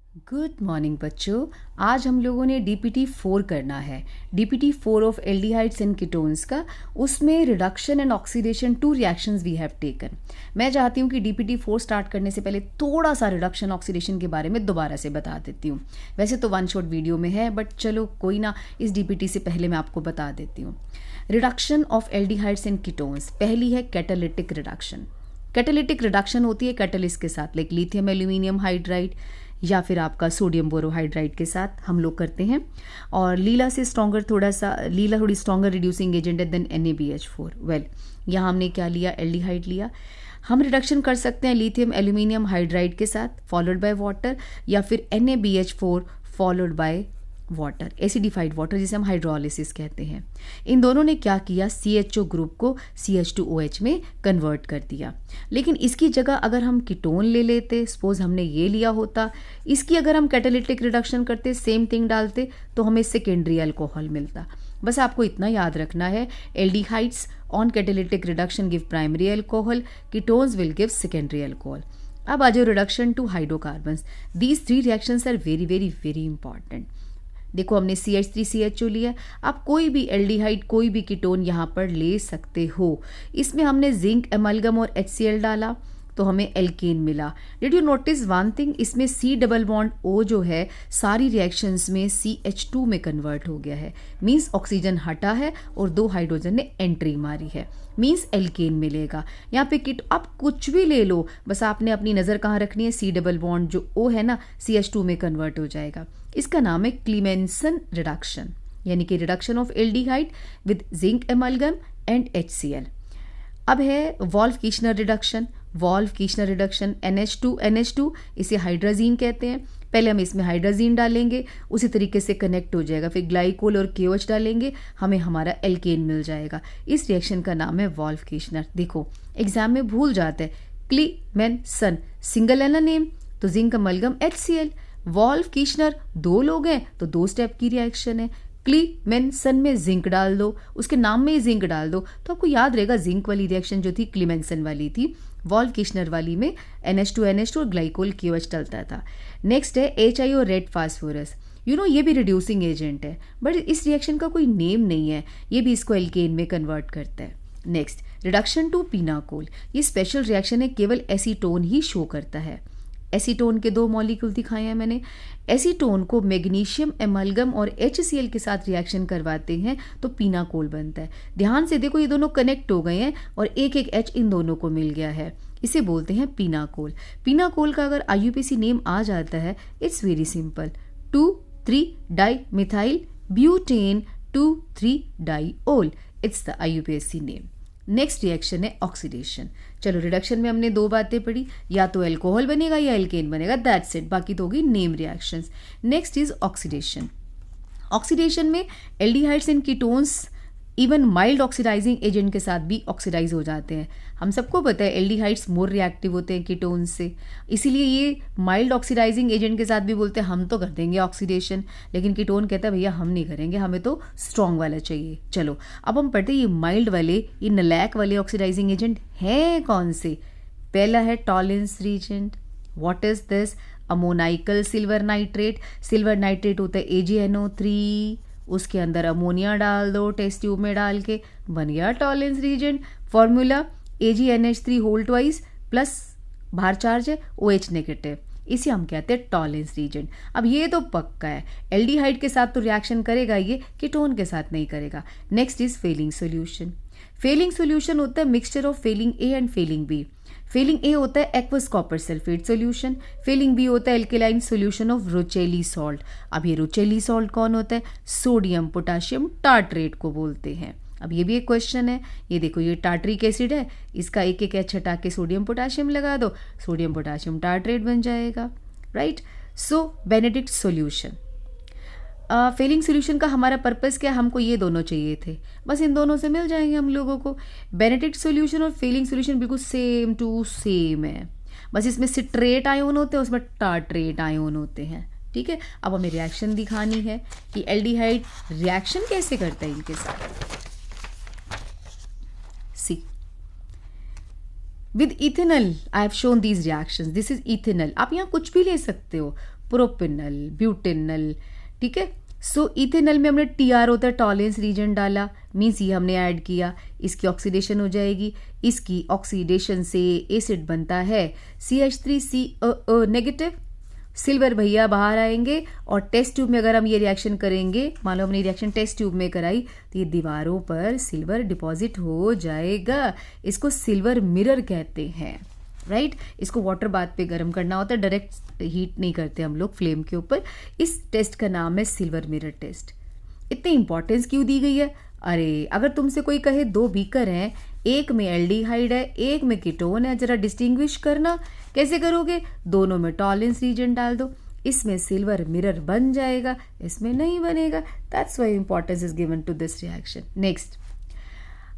Good morning बच्चों। आज हम लोगों ने डीपीटी 4 करना है। DPT 4 of aldehydes and ketones का। उसमें reduction and oxidation 2 reactions we have taken. मैं चाहती हूँ कि डीपीटी 4 स्टार्ट करने से पहले थोड़ा सा रिडक्शन ऑक्सीडेशन के बारे में दोबारा से बता देती हूँ। वैसे तो वन शॉट वीडियो में है, बट चलो कोई ना, इस डीपीटी से पहले मैं आपको बता देती हूँ। Reduction of aldehydes and ketones, पहली है कैटालिटिक रिडक्शन। कैटालिटिक रिडक्शन होती है कैटलिस्ट के साथ, लाइक लिथियम एल्यूमिनियम हाइड्राइड या फिर आपका सोडियम बोरोहाइड्राइड के साथ हम लोग करते हैं। और लीला से स्ट्रॉन्गर, लीला थोड़ी स्ट्रॉन्गर रिड्यूसिंग एजेंट है देन NaBH4। वेल, यहाँ हमने क्या लिया? एल्डिहाइड लिया। हम रिडक्शन कर सकते हैं लिथियम एल्यूमिनियम हाइड्राइड के साथ फॉलोड बाय वाटर, या फिर NaBH4 followed by water, acidified water जिसे हम हाइड्रोलिसिस कहते हैं। इन दोनों ने क्या किया? CHO ग्रुप को CH2OH में कन्वर्ट कर दिया। लेकिन इसकी जगह अगर हम कीटोन ले लेते, सपोज हमने ये लिया होता, इसकी अगर हम कैटालिटिक रिडक्शन करते, सेम थिंग डालते, तो हमें सेकेंडरी अल्कोहल मिलता। बस आपको इतना याद रखना है, aldehydes on catalytic reduction give primary alcohol, ketones will give secondary alcohol. अब आ जाओ reduction to hydrocarbons. These 3 reactions are very very very important. देखो, हमने CH3CHO लिया। आप कोई भी एल्डिहाइड, कोई भी कीटोन यहाँ पर ले सकते हो। इसमें हमने जिंक एमलगम और HCl डाला तो हमें एल्केन मिला। Did you notice one thing? इसमें C डबल बॉन्ड O जो है सारी रिएक्शंस में CH2 में कन्वर्ट हो गया है। मीन्स ऑक्सीजन हटा है और 2 हाइड्रोजन ने एंट्री मारी है, मीन्स एल्केन मिलेगा। यहाँ पे किट आप कुछ भी ले लो, बस आपने अपनी नज़र कहाँ रखनी है? C डबल बॉन्ड जो O है ना, CH2 में कन्वर्ट हो जाएगा। इसका नाम है क्लीमेंसन रिडक्शन, यानी कि reduction of aldehyde with zinc amalgam and HCl। अब है Wolff Kishner reduction. Wolff Kishner reduction NH2 इसे हाइड्राजीन कहते हैं। पहले हम इसमें हाइड्राजीन डालेंगे, उसी तरीके से कनेक्ट हो जाएगा, फिर ग्लाइकोल और KOH डालेंगे, हमें हमारा एल्केन मिल जाएगा। इस रिएक्शन का नाम है वॉल्फ कीशनर। देखो, एग्जाम में भूल जाते हैं, क्लीमेंसन सिंगल है ना नेम, तो जिंक एमलगम HCl। वॉल्फ कीशनर 2 लोग हैं तो 2 स्टेप की रिएक्शन है। क्लीमेंसन में जिंक डाल दो, उसके नाम में ही जिंक डाल दो, तो आपको याद रहेगा जिंक वाली रिएक्शन जो थी क्लीमेंसन वाली थी। वॉल्फ कीशनर वाली में NH2 और ग्लाइकोल KOH डलता था। नेक्स्ट है HI और रेड फास्फोरस। ये भी रिड्यूसिंग एजेंट है, बट इस रिएक्शन का कोई नेम नहीं है, ये भी इसको एल्केन में कन्वर्ट करता है। Next, reduction to pinacol. ये स्पेशल रिएक्शन है, केवल एसीटोन ही शो करता है। एसीटोन के 2 मॉलिक्यूल दिखाए हैं मैंने। एसीटोन को मैग्नीशियम एमलगम और HCl के साथ रिएक्शन करवाते हैं तो पीनाकोल बनता है। ध्यान से देखो, ये दोनों कनेक्ट हो गए हैं और एक एक H इन दोनों को मिल गया है, इसे बोलते हैं पीनाकोल। पीनाकोल का अगर IUPAC नेम आ जाता है, it's very simple, 2,3 di methyl butane 2,3 diol, it's the IUPAC name. Next reaction है ऑक्सीडेशन। चलो, रिडक्शन में हमने 2 बातें पढ़ी, या तो अल्कोहल बनेगा या एल्केन बनेगा, दैट्स इट, बाकी तो होगी name reactions. Next is oxidation. Oxidation में aldehydes and ketones even mild oxidising agent के साथ भी ऑक्सीडाइज हो जाते हैं। हम सबको पता है एल्डिहाइड्स मोर रिएक्टिव होते हैं कीटोन्स से, इसीलिए ये माइल्ड ऑक्सीडाइजिंग एजेंट के साथ भी बोलते हैं हम तो कर देंगे ऑक्सीडेशन, लेकिन कीटोन कहता है भैया हम नहीं करेंगे, हमें तो स्ट्रॉन्ग वाला चाहिए। चलो, अब हम पढ़ते हैं ये माइल्ड वाले, ये नलैक वाले ऑक्सीडाइजिंग एजेंट हैं कौन से? पहला है Tollens reagent. What is this? Ammoniacal silver nitrate. Silver nitrate होता है AgNO3, उसके अंदर अमोनिया डाल दो, टेस्ट ट्यूब में डाल के बन गया Tollens reagent. Formula AgNH3 whole twice plus बाहर चार्ज है OH नेगेटिव, इसे हम कहते हैं टॉलेंस रीजेंट। अब ये तो पक्का है, एल्डिहाइड के साथ तो रिएक्शन करेगा, ये कीटोन के साथ नहीं करेगा। Next is Fehling solution. Fehling solution होता है mixture of Fehling A and Fehling B। Fehling A होता है aqueous copper sulphate solution, Fehling B होता है alkaline solution of Rochelle salt. अब ये रोचेली सॉल्ट कौन होता है? सोडियम पोटाशियम टार्ट्रेट को बोलते हैं। अब ये भी एक क्वेश्चन है, ये देखो, ये टार्ट्रिक एसिड है, इसका एक एक H हटा के सोडियम पोटाशियम लगा दो, सोडियम पोटाशियम टार्ट्रेट बन जाएगा, राइट। सो बेनेडिक्ट सोल्यूशन। फेलिंग सोल्यूशन का हमारा पर्पस क्या? हमको ये दोनों चाहिए थे, बस इन दोनों से मिल जाएंगे हम लोगों को। बेनेडिक्ट सोल्यूशन और फेलिंग सोल्यूशन बिल्कुल सेम टू सेम है, बस इसमें सिट्रेट आयोन होते हैं, उसमें टार्ट्रेट आयोन होते हैं, ठीक है। अब हमें रिएक्शन दिखानी है कि एल्डिहाइड रिएक्शन कैसे करता है इनके साथ। See, with ethanol I have shown these reactions, this is ethanol. आप यहाँ कुछ भी ले सकते हो, प्रोपेनल, ब्यूटेनल, ठीक है। सो इथेनल में हमने TR होता है टॉलरेंस रीजन डाला, मीन्स ये हमने ऐड किया, इसकी ऑक्सीडेशन हो जाएगी, इसकी ऑक्सीडेशन से एसिड बनता है CH3CO नेगेटिव, सिल्वर भैया बाहर आएंगे और टेस्ट ट्यूब में अगर हम ये रिएक्शन करेंगे, मान लो हमने रिएक्शन टेस्ट ट्यूब में कराई तो ये दीवारों पर सिल्वर डिपॉजिट हो जाएगा, इसको सिल्वर मिरर कहते हैं, राइट। इसको वाटर बाथ पे गर्म करना होता है, डायरेक्ट हीट नहीं करते हम लोग फ्लेम के ऊपर। इस टेस्ट का नाम है सिल्वर मिरर टेस्ट। इतनी इंपॉर्टेंस क्यों दी गई है? अरे अगर तुमसे कोई कहे 2 बीकर हैं, एक में एल्डिहाइड है, एक में कीटोन है, जरा डिस्टिंग्विश करना, कैसे करोगे? दोनों में टॉलरेंस रीजन डाल दो, इसमें सिल्वर मिरर बन जाएगा, इसमें नहीं बनेगा। That's why importance is given to this reaction. Next,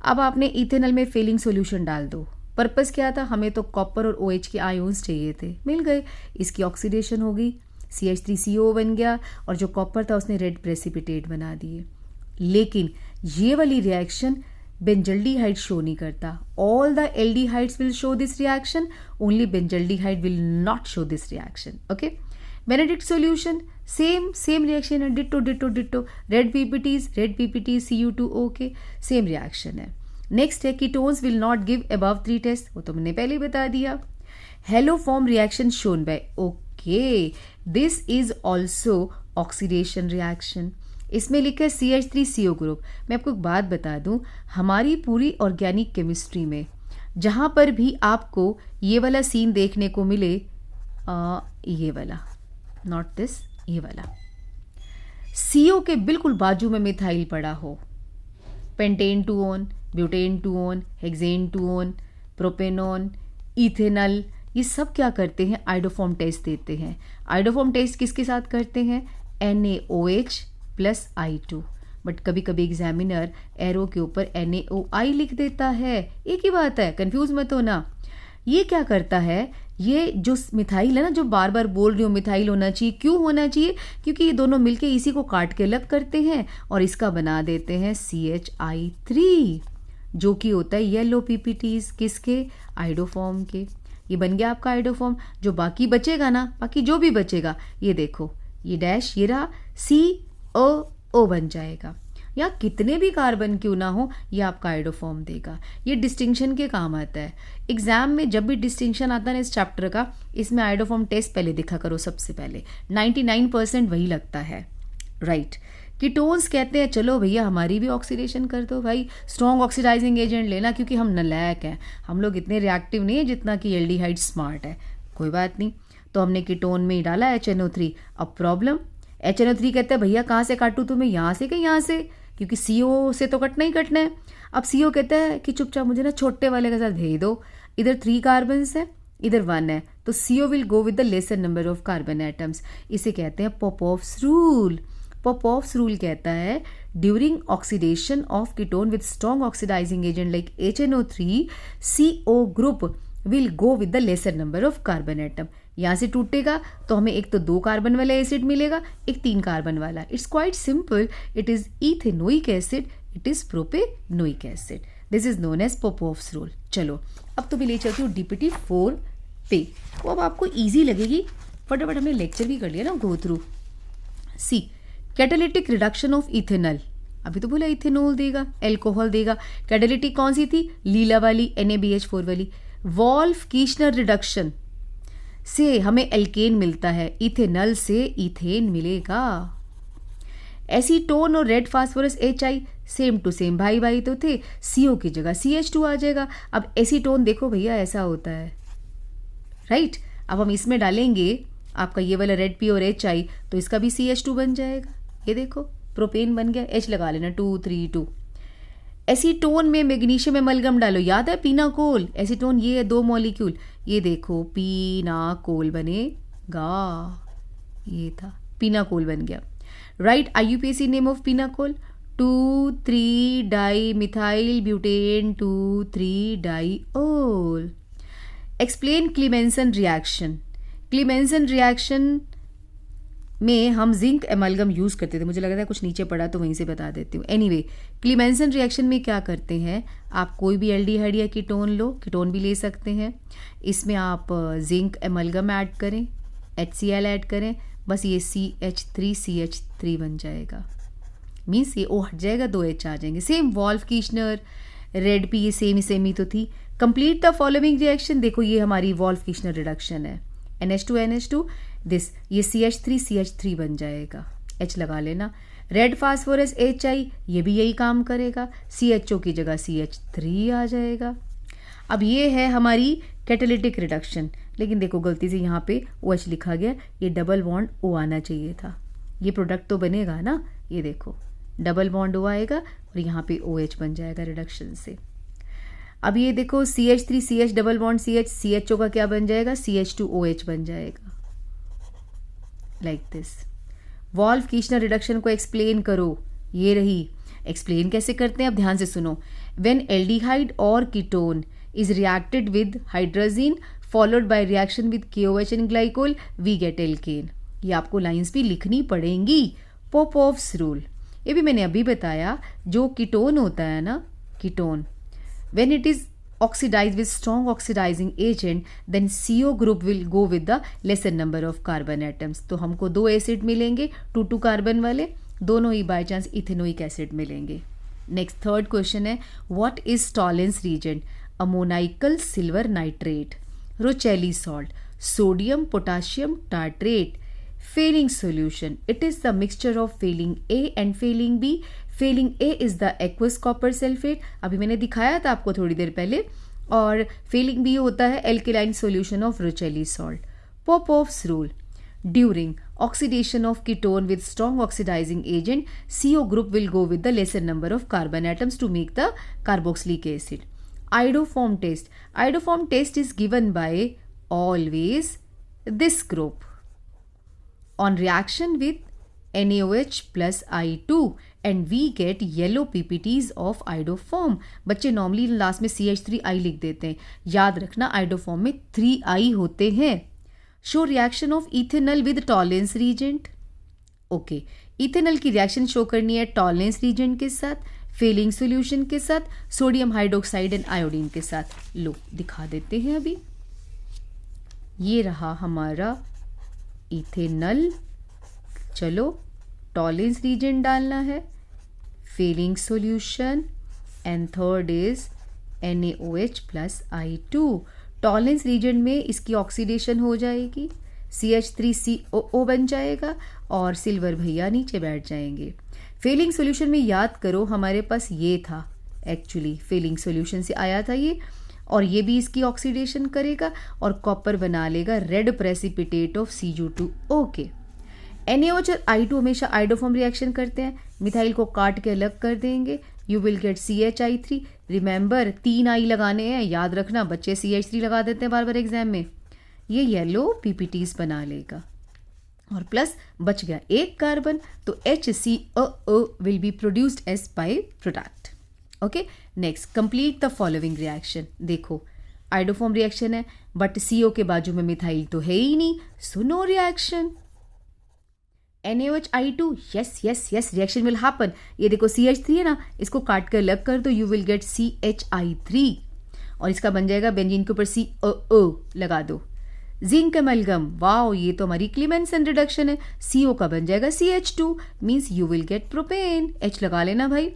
अब आपने इथेनॉल में फिलिंग सॉल्यूशन डाल दो। पर्पस क्या था? हमें तो कॉपर और OH के आयोन्स चाहिए थे, मिल गए। इसकी ऑक्सीडेशन हो गई, CH3CO बन गया और जो कॉपर था उसने रेड प्रेसिपिटेट बना दिए। लेकिन ये वाली रिएक्शन बेंजल्डिहाइड शो नहीं करता। All the aldehydes will show this reaction, only benzaldehyde will not show this reaction. Okay, Benedict solution same reaction है, ditto ditto ditto. Red PPTs Cu2O के सेम रिएक्शन है। नेक्स्ट है ketones will not give above 3 test, वो तो मैंने पहले ही बता दिया। Haloform reaction shown by, okay, this is also oxidation reaction. इसमें लिखा है CH3CO ग्रुप। मैं आपको एक बात बता दूं, हमारी पूरी ऑर्गेनिक केमिस्ट्री में जहां पर भी आपको ये वाला सीन देखने को मिले, ये वाला, नॉट दिस, ये वाला, CO के बिल्कुल बाजू में मिथाइल पड़ा हो, pentane 2 butane 2 hexane 2 propanone, ethanol, ये सब क्या करते हैं? आइडोफॉर्म टेस्ट देते हैं। आइडोफॉर्म टेस्ट किसके साथ करते हैं? NaOH plus I2। बट कभी कभी एग्जामिनर एरो के ऊपर NaOI लिख देता है, एक ही बात है, कंफ्यूज मत होना। ये क्या करता है? ये जो मिथाइल है ना, जो बार बार बोल रही हूँ मिथाइल होना चाहिए, क्यों होना चाहिए? क्योंकि ये दोनों मिलके इसी को काट के अलग करते हैं और इसका बना देते हैं CHI3, जो कि होता है येलो पीपीटीज, किसके? आइडोफॉर्म के। ये बन गया आपका आइडोफॉर्म। जो बाकी बचेगा ना, बाकी जो भी बचेगा, ये देखो, ये डैश, ये रहा, COO बन जाएगा। या कितने भी कार्बन क्यों ना हो, ये आपका आइडोफॉर्म देगा। ये डिस्टिंक्शन के काम आता है। एग्जाम में जब भी डिस्टिंक्शन आता है ना इस चैप्टर का, इसमें आइडोफॉर्म टेस्ट पहले दिखा करो, सबसे पहले 99% वही लगता है, राइट। कीटोन्स कहते हैं चलो भैया हमारी भी ऑक्सीडेशन कर दो भाई, स्ट्रॉन्ग ऑक्सीडाइजिंग एजेंट लेना, क्योंकि हम नलायक हैं, हम लोग इतने रिएक्टिव नहीं है जितना कि एल्डिहाइड स्मार्ट है। कोई बात नहीं, तो हमने कीटोन में ही डाला HNO3। अब प्रॉब्लम, HNO3 कहता है भैया कहाँ से काटूँ तुम्हें, यहाँ से कि यहाँ से, क्योंकि CO से तो कटना ही कटना है। अब CO कहता है कि चुपचाप मुझे ना छोटे वाले के साथ भेज दो, इधर 3 कार्बन्स है, इधर 1 है, तो CO will go with the lesser number of carbon atoms. इसे कहते हैं पॉपऑफ्स रूल। पॉपऑफ्स रूल कहता है during oxidation of ketone with strong oxidising agent like HNO3, CO group will go with the lesser number of carbon atom. यहाँ से टूटेगा तो हमें एक तो 2 कार्बन वाला एसिड मिलेगा, एक 3 कार्बन वाला। It's quite simple, it is ethanoic acid, it is propanoic acid. This is known as Popoff's rule. चलो अब तो मैं ले चलती हूँ DPT4 पे, वो अब आपको ईजी लगेगी, फटाफट हमने लेक्चर भी कर लिया ना go through. See, catalytic reduction of ethanol, अभी तो बोला इथेनॉल देगा, एल्कोहल देगा। कैटालिटिक कौन सी थी? लीला वाली, NaBH4 वाली। वॉल्फ कीशनर रिडक्शन से हमें एल्केन मिलता है, इथेनॉल से इथेन मिलेगा। एसीटोन और red phosphorus HI same to same, भाई भाई तो थे, CO की जगह CH2 आ जाएगा। अब एसीटोन देखो भैया ऐसा होता है, राइट। अब हम इसमें डालेंगे आपका ये वाला रेड P और HI, तो इसका भी CH2 बन जाएगा। ये देखो प्रोपेन बन गया, H लगा लेना, 2 3 2। एसीटोन में मैग्नीशियम एमलगम डालो, याद है पीनाकोल, एसीटोन ये है 2 मॉलिक्यूल, ये देखो पीनाकोल बनेगा, ये था पीनाकोल बन गया, right. IUPAC name of pinacol 2,3 di methyl butane 2,3 diol. Explain Clemmensen reaction. Clemmensen reaction में हम जिंक एमलगम यूज़ करते थे, मुझे लग रहा है कुछ नीचे पड़ा तो वहीं से बता देती हूँ। एनीवे, क्लीमेंसन रिएक्शन में क्या करते हैं, आप कोई भी एल्डिहाइड या कीटोन लो, कीटोन भी ले सकते हैं, इसमें आप जिंक एमलगम ऐड करें, HCl ऐड करें, बस ये CH3CH3 बन जाएगा, मीन्स ये O हट जाएगा, 2 H आ जाएंगे। सेम वॉल्फ कीशनर, रेड पी ये सेम ही तो थी। कंप्लीट द फॉलोइंग रिएक्शन, देखो ये हमारी वॉल्फ कीशनर रिडक्शन है, NH2NH2 दिस, ये CH3CH3 बन जाएगा, H लगा लेना। रेड फास्फोरस HI, ये भी यही काम करेगा, CHO की जगह CH3 आ जाएगा। अब ये है हमारी कैटालिटिक रिडक्शन, लेकिन देखो गलती से यहाँ पे OH लिखा गया, ये डबल बॉन्ड O आना चाहिए था। ये प्रोडक्ट तो बनेगा ना, ये देखो डबल बॉन्ड O आएगा और यहाँ पे OH बन जाएगा रिडक्शन से। अब ये देखो CH3CH double bond CH, CHO का क्या बन जाएगा, CH2OH बन जाएगा, like this. Wolf Kishner reduction को एक्सप्लेन करो, ये रही। एक्सप्लेन कैसे करते हैं, अब ध्यान से सुनो। व्हेन एल्डिहाइड और ketone is reacted with hydrazine followed by reaction with KOH and glycol, we get alkane। ये आपको लाइंस भी लिखनी पड़ेंगी, पोपोव्स रूल। ये भी मैंने अभी बताया, जो कीटोन होता है ना, ketone when it is oxidized with strong oxidizing agent then CO group will go with the lesser number of carbon atoms। तो हमको 2 एसिड मिलेंगे 2 कार्बन वाले, दोनों ही बाय चांस इथेनोइक एसिड मिलेंगे। नेक्स्ट थर्ड क्वेश्चन है, what is Tollens reagent, ammoniacal silver nitrate, Rochelle salt, sodium potassium tartrate, Fehling solution. It is the mixture of Fehling A and Fehling B. Fehling A is the aqueous copper sulphate, अभी मैंने दिखाया था आपको थोड़ी देर पहले, और Fehling B होता है alkaline solution of Rochelle salt. Popov's rule, during oxidation of ketone with strong oxidizing agent, CO group will go with the lesser number of carbon atoms to make the carboxylic acid। Iodoform test, iodoform test is given by always this group on reaction with NaOH plus I2 and we get yellow PPTs of iodoform। बच्चे normally last में CH3I लिख देते हैं, याद रखना iodoform में 3I होते हैं। Show reaction of ethanol with Tollens reagent, okay, ethanol की रिएक्शन शो करनी है टॉलेंस रीजेंट के साथ, फेलिंग सॉल्यूशन के साथ, सोडियम हाइड्रोक्साइड एंड आयोडीन के साथ। लो दिखा देते हैं अभी, ये रहा हमारा इथेनॉल, चलो टॉलेंस रीजेंट डालना है, Fehling solution and third is NaOH plus I2। Tollens reagent में इसकी ऑक्सीडेशन हो जाएगी, CH3COO बन जाएगा और सिल्वर भैया नीचे बैठ जाएंगे। फेलिंग सॉल्यूशन में याद करो हमारे पास ये था, एक्चुअली फेलिंग सॉल्यूशन से आया था ये, और ये भी इसकी ऑक्सीडेशन करेगा और कॉपर बना लेगा रेड प्रेसिपिटेट ऑफ Cu2O के। NaOH और I2 हमेशा आइडोफॉर्म रिएक्शन करते हैं, मिथाइल को काट के अलग कर देंगे, you will get CHI3। Remember 3 I लगाने हैं, याद रखना, बच्चे CH3 लगा देते हैं बार बार एग्जाम में। ये येलो PPTs बना लेगा और प्लस बच गया 1 कार्बन, तो HCOO will be produced as by product. Okay, next complete the following reaction. देखो आइडोफॉर्म रिएक्शन है बट CO के बाजू में मिथाइल तो है ही नहीं, so no reaction. NaOH I2, yes reaction will happen. ये देखो CH3 है ना, इसको काट कर अलग कर दो, यू विल गेट CHI3 और इसका बन जाएगा बेंजीन के ऊपर COO लगा दो। जिंक एमलगम, वाओ ये तो हमारी क्लीमेंसन रिडक्शन है, CO का बन जाएगा CH2 means you will get propane, H लगा लेना भाई।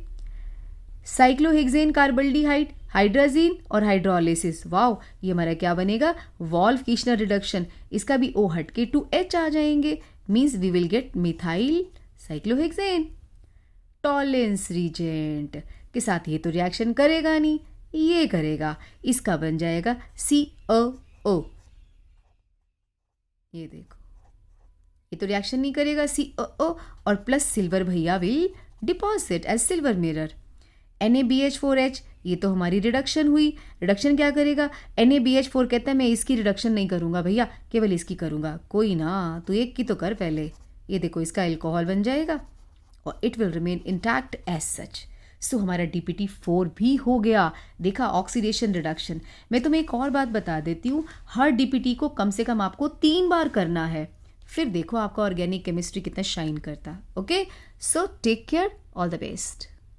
साइक्लोहेक्सेन कार्बल्डिहाइड, हाइड्राजीन और हाइड्रोलिसिस, वाओ ये हमारा क्या बनेगा, वॉल्फ कीशनर रिडक्शन। इसका भी O हट के 2H आ जाएंगे means we will get methyl cyclohexane. Tollens reagent के साथ ये तो रिएक्शन करेगा नहीं, ये करेगा, इसका बन जाएगा COO। ये देखो ये तो रिएक्शन नहीं करेगा COO और प्लस सिल्वर भैया will deposit as silver mirror. NaBH4H, ये तो हमारी रिडक्शन हुई, रिडक्शन क्या करेगा, NaBH4 कहता है मैं इसकी रिडक्शन नहीं करूंगा भैया, केवल इसकी करूंगा। कोई ना, तो एक की तो कर पहले। ये देखो इसका एल्कोहल बन जाएगा और it will remain intact as such. So हमारा DPT4 भी हो गया। देखा ऑक्सीडेशन रिडक्शन। मैं तुम्हें एक और बात बता देती हूँ, हर DPT को कम से कम आपको 3 बार करना है, फिर देखो आपका ऑर्गेनिक केमिस्ट्री कितना शाइन करता। Okay, so take care, all the best.